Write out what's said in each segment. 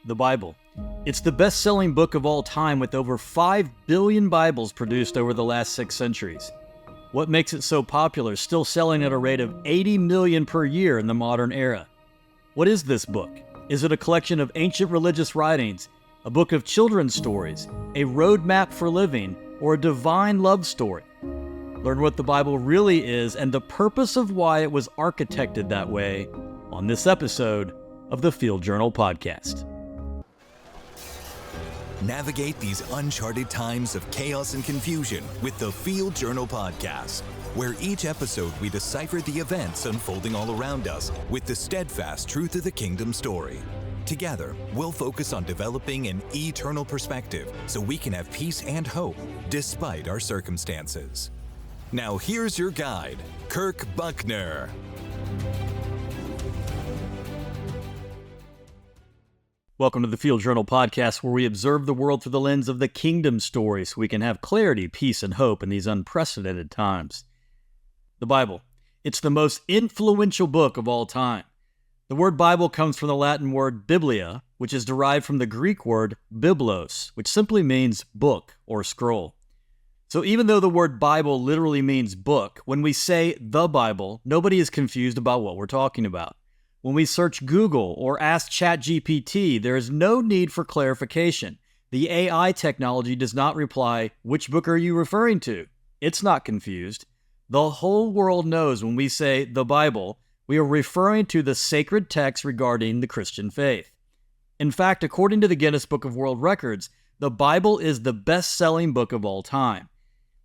the Bible. It's the best-selling book of all time with over 5 billion Bibles produced over the last 6 centuries. What makes it so popular, still selling at a rate of 80 million per year in the modern era? What is this book? Is it a collection of ancient religious writings, a book of children's stories, a roadmap for living, or a divine love story? Learn what the Bible really is and the purpose of why it was architected that way on this episode of the Field Journal Podcast. Navigate these uncharted times of chaos and confusion with the Field Journal Podcast, where each episode we decipher the events unfolding all around us with the steadfast truth of the kingdom story. Together, we'll focus on developing an eternal perspective so we can have peace and hope despite our circumstances. Now here's your guide, Kirk Buckner. Welcome to the Field Journal Podcast, where we observe the world through the lens of the kingdom story so we can have clarity, peace, and hope in these unprecedented times. The Bible. It's the most influential book of all time. The word Bible comes from the Latin word biblia, which is derived from the Greek word biblos, which simply means book or scroll. So even though the word Bible literally means book, when we say the Bible, nobody is confused about what we're talking about. When we search Google or ask ChatGPT, there is no need for clarification. The AI technology does not reply, "Which book are you referring to?" It's not confused. The whole world knows when we say the Bible, we are referring to the sacred text regarding the Christian faith. In fact, according to the Guinness Book of World Records, the Bible is the best-selling book of all time.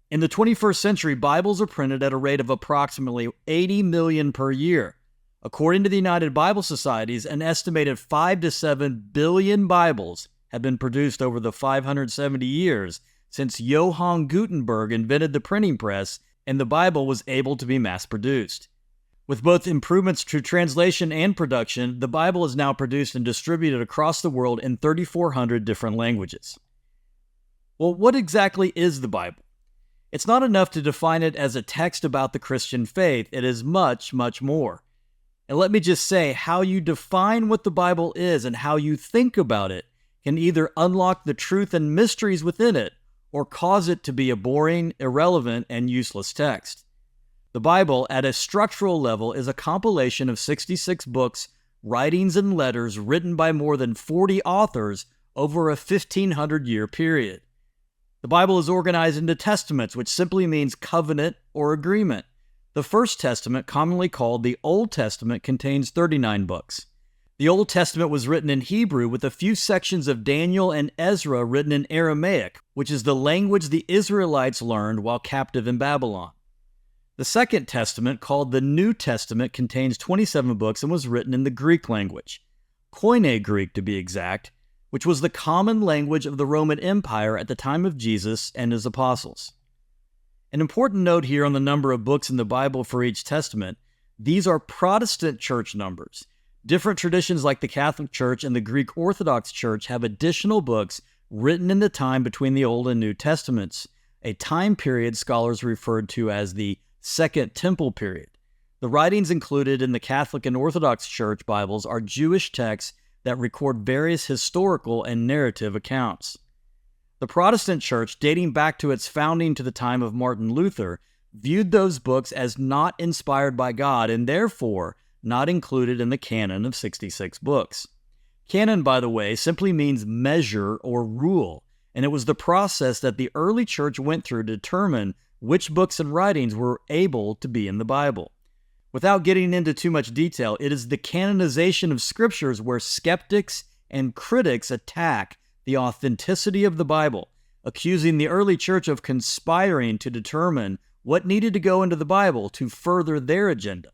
In the 21st century, Bibles are printed at a rate of approximately 80 million per year. According to the United Bible Societies, an estimated 5 to 7 billion Bibles have been produced over the 570 years since Johann Gutenberg invented the printing press and the Bible was able to be mass-produced. With both improvements to translation and production, the Bible is now produced and distributed across the world in 3,400 different languages. Well, what exactly is the Bible? It's not enough to define it as a text about the Christian faith. It is much, much more. And let me just say, how you define what the Bible is and how you think about it can either unlock the truth and mysteries within it or cause it to be a boring, irrelevant, and useless text. The Bible, at a structural level, is a compilation of 66 books, writings, and letters written by more than 40 authors over a 1,500-year period. The Bible is organized into testaments, which simply means covenant or agreement. The First Testament, commonly called the Old Testament, contains 39 books. The Old Testament was written in Hebrew with a few sections of Daniel and Ezra written in Aramaic, which is the language the Israelites learned while captive in Babylon. The Second Testament, called the New Testament, contains 27 books and was written in the Greek language, Koine Greek to be exact, which was the common language of the Roman Empire at the time of Jesus and his apostles. An important note here on the number of books in the Bible for each testament: these are Protestant church numbers. Different traditions like the Catholic Church and the Greek Orthodox Church have additional books written in the time between the Old and New Testaments, a time period scholars referred to as the Second Temple period. The writings included in the Catholic and Orthodox Church Bibles are Jewish texts that record various historical and narrative accounts. The Protestant Church, dating back to its founding to the time of Martin Luther, viewed those books as not inspired by God and therefore not included in the canon of 66 books. Canon, by the way, simply means measure or rule, and it was the process that the early church went through to determine which books and writings were able to be in the Bible. Without getting into too much detail, it is the canonization of scriptures where skeptics and critics attack the authenticity of the Bible, accusing the early church of conspiring to determine what needed to go into the Bible to further their agenda.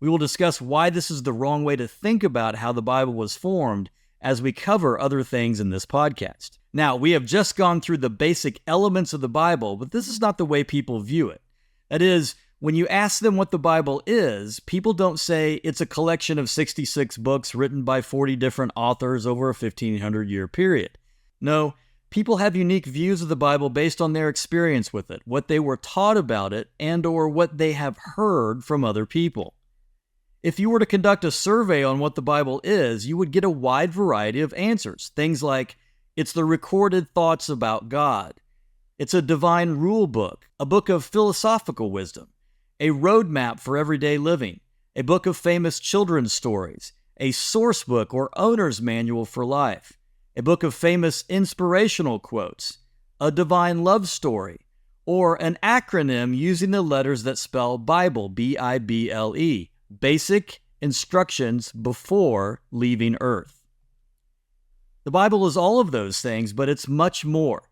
We will discuss why this is the wrong way to think about how the Bible was formed as we cover other things in this podcast. Now, we have just gone through the basic elements of the Bible, but this is not the way people view it. That is, when you ask them what the Bible is, people don't say it's a collection of 66 books written by 40 different authors over a 1,500-year period. No, people have unique views of the Bible based on their experience with it, what they were taught about it, and or what they have heard from other people. If you were to conduct a survey on what the Bible is, you would get a wide variety of answers. Things like, it's the recorded thoughts about God. It's a divine rule book, a book of philosophical wisdom, a roadmap for everyday living, a book of famous children's stories, a source book or owner's manual for life, a book of famous inspirational quotes, a divine love story, or an acronym using the letters that spell Bible, B-I-B-L-E, basic instructions before leaving Earth. The Bible is all of those things, but it's much more.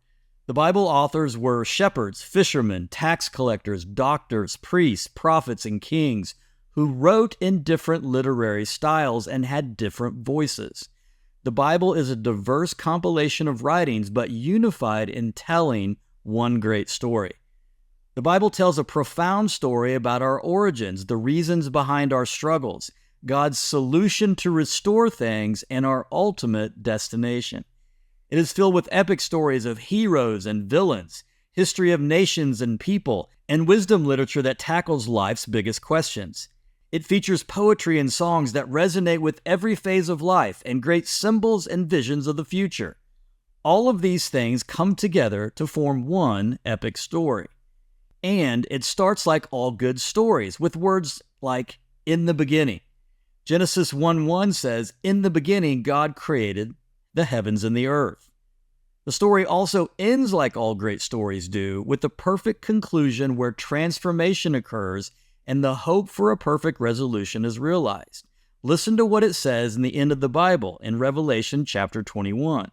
The Bible authors were shepherds, fishermen, tax collectors, doctors, priests, prophets, and kings who wrote in different literary styles and had different voices. The Bible is a diverse compilation of writings, but unified in telling one great story. The Bible tells a profound story about our origins, the reasons behind our struggles, God's solution to restore things, and our ultimate destination. It is filled with epic stories of heroes and villains, history of nations and people, and wisdom literature that tackles life's biggest questions. It features poetry and songs that resonate with every phase of life and great symbols and visions of the future. All of these things come together to form one epic story. And it starts like all good stories, with words like, in the beginning. Genesis 1:1 says, in the beginning God created the heavens and the earth. The story also ends like all great stories do, with the perfect conclusion where transformation occurs and the hope for a perfect resolution is realized. Listen to what it says in the end of the Bible in Revelation chapter 21.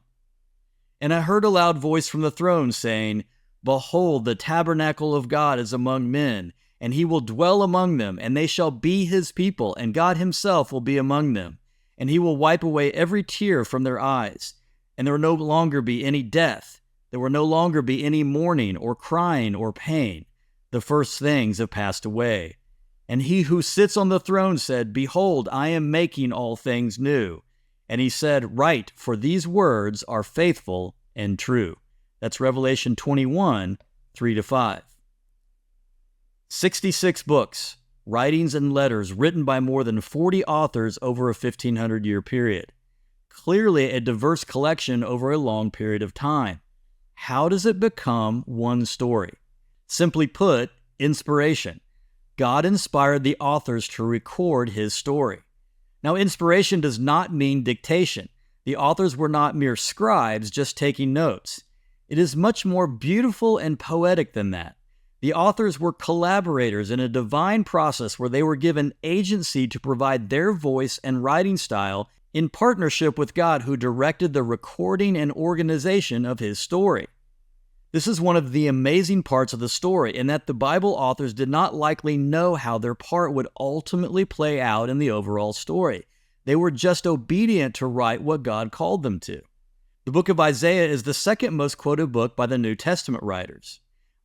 And I heard a loud voice from the throne saying, behold, the tabernacle of God is among men, and he will dwell among them, and they shall be his people, and God himself will be among them. And he will wipe away every tear from their eyes. And there will no longer be any death. There will no longer be any mourning or crying or pain. The first things have passed away. And he who sits on the throne said, behold, I am making all things new. And he said, write, for these words are faithful and true. That's Revelation 21, 3-5. 66 books, writings and letters written by more than 40 authors over a 1,500-year period. Clearly a diverse collection over a long period of time. How does it become one story? Simply put, inspiration. God inspired the authors to record his story. Now, inspiration does not mean dictation. The authors were not mere scribes just taking notes. It is much more beautiful and poetic than that. The authors were collaborators in a divine process where they were given agency to provide their voice and writing style in partnership with God, who directed the recording and organization of his story. This is one of the amazing parts of the story, in that the Bible authors did not likely know how their part would ultimately play out in the overall story. They were just obedient to write what God called them to. The book of Isaiah is the second most quoted book by the New Testament writers.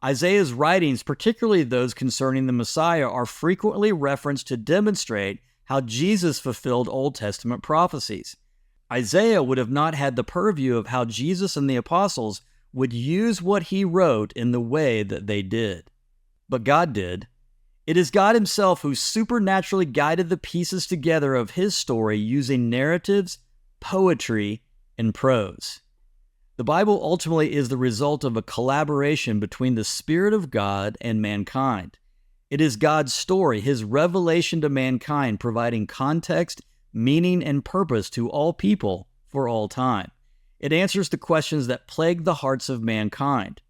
Isaiah's writings, particularly those concerning the Messiah, are frequently referenced to demonstrate how Jesus fulfilled Old Testament prophecies. Isaiah would have not had the purview of how Jesus and the apostles would use what he wrote in the way that they did. But God did. It is God himself who supernaturally guided the pieces together of his story using narratives, poetry, and prose. The Bible ultimately is the result of a collaboration between the Spirit of God and mankind. It is God's story, his revelation to mankind, providing context, meaning, and purpose to all people for all time. It answers the questions that plague the hearts of mankind.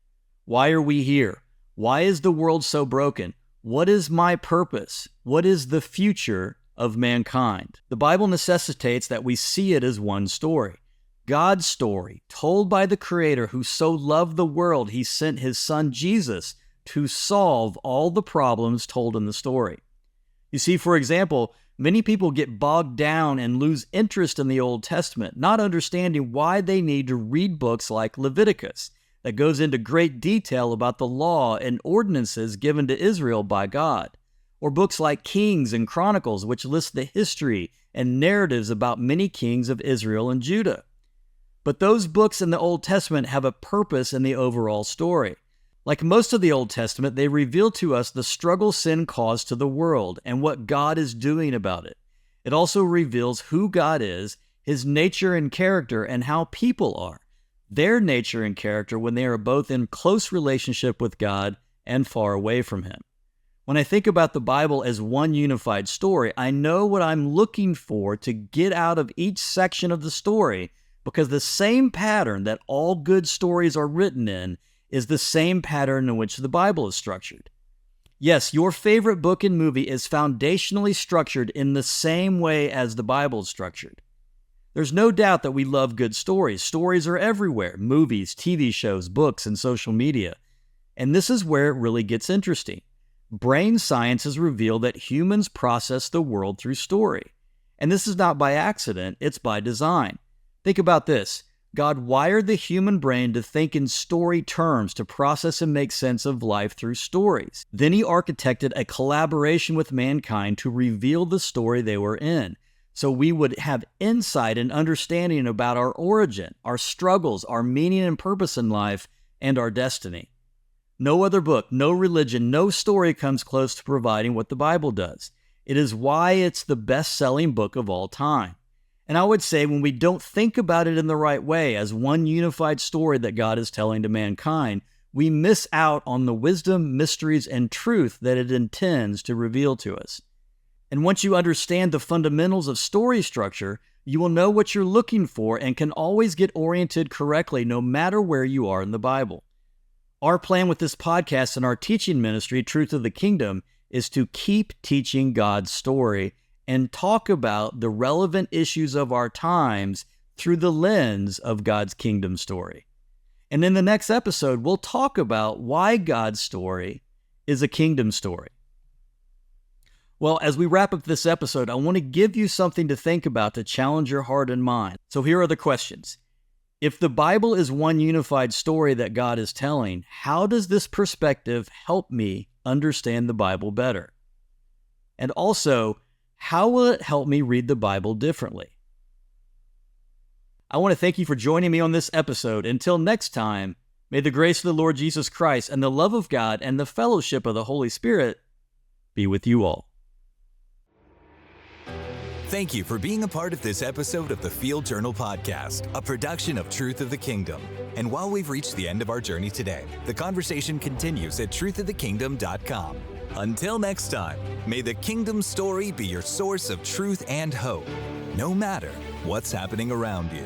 Why are we here? Why is the world so broken? What is my purpose? What is the future of mankind? The Bible necessitates that we see it as one story. God's story, told by the Creator who so loved the world he sent his Son Jesus to solve all the problems told in the story. You see, for example, many people get bogged down and lose interest in the Old Testament, not understanding why they need to read books like Leviticus, that goes into great detail about the law and ordinances given to Israel by God, or books like Kings and Chronicles, which list the history and narratives about many kings of Israel and Judah. But those books in the Old Testament have a purpose in the overall story. Like most of the Old Testament, they reveal to us the struggle sin caused to the world and what God is doing about it. It also reveals who God is, His nature and character, and how people are, their nature and character when they are both in close relationship with God and far away from Him. When I think about the Bible as one unified story, I know what I'm looking for to get out of each section of the story, because the same pattern that all good stories are written in is the same pattern in which the Bible is structured. Yes, your favorite book and movie is foundationally structured in the same way as the Bible is structured. There's no doubt that we love good stories. Stories are everywhere: movies, TV shows, books, and social media. And this is where it really gets interesting. Brain science has revealed that humans process the world through story. And this is not by accident, it's by design. Think about this. God wired the human brain to think in story terms, to process and make sense of life through stories. Then He architected a collaboration with mankind to reveal the story they were in, so we would have insight and understanding about our origin, our struggles, our meaning and purpose in life, and our destiny. No other book, no religion, no story comes close to providing what the Bible does. It is why it's the best-selling book of all time. And I would say when we don't think about it in the right way as one unified story that God is telling to mankind, we miss out on the wisdom, mysteries, and truth that it intends to reveal to us. And once you understand the fundamentals of story structure, you will know what you're looking for and can always get oriented correctly no matter where you are in the Bible. Our plan with this podcast and our teaching ministry, Truth of the Kingdom, is to keep teaching God's story and talk about the relevant issues of our times through the lens of God's kingdom story. And in the next episode, we'll talk about why God's story is a kingdom story. Well, as we wrap up this episode, I want to give you something to think about to challenge your heart and mind. So here are the questions. If the Bible is one unified story that God is telling, how does this perspective help me understand the Bible better? And also, how will it help me read the Bible differently? I want to thank you for joining me on this episode. Until next time, may the grace of the Lord Jesus Christ and the love of God and the fellowship of the Holy Spirit be with you all. Thank you for being a part of this episode of the Field Journal Podcast, a production of Truth of the Kingdom. And while we've reached the end of our journey today, the conversation continues at truthofthekingdom.com. Until next time, may the kingdom story be your source of truth and hope, no matter what's happening around you.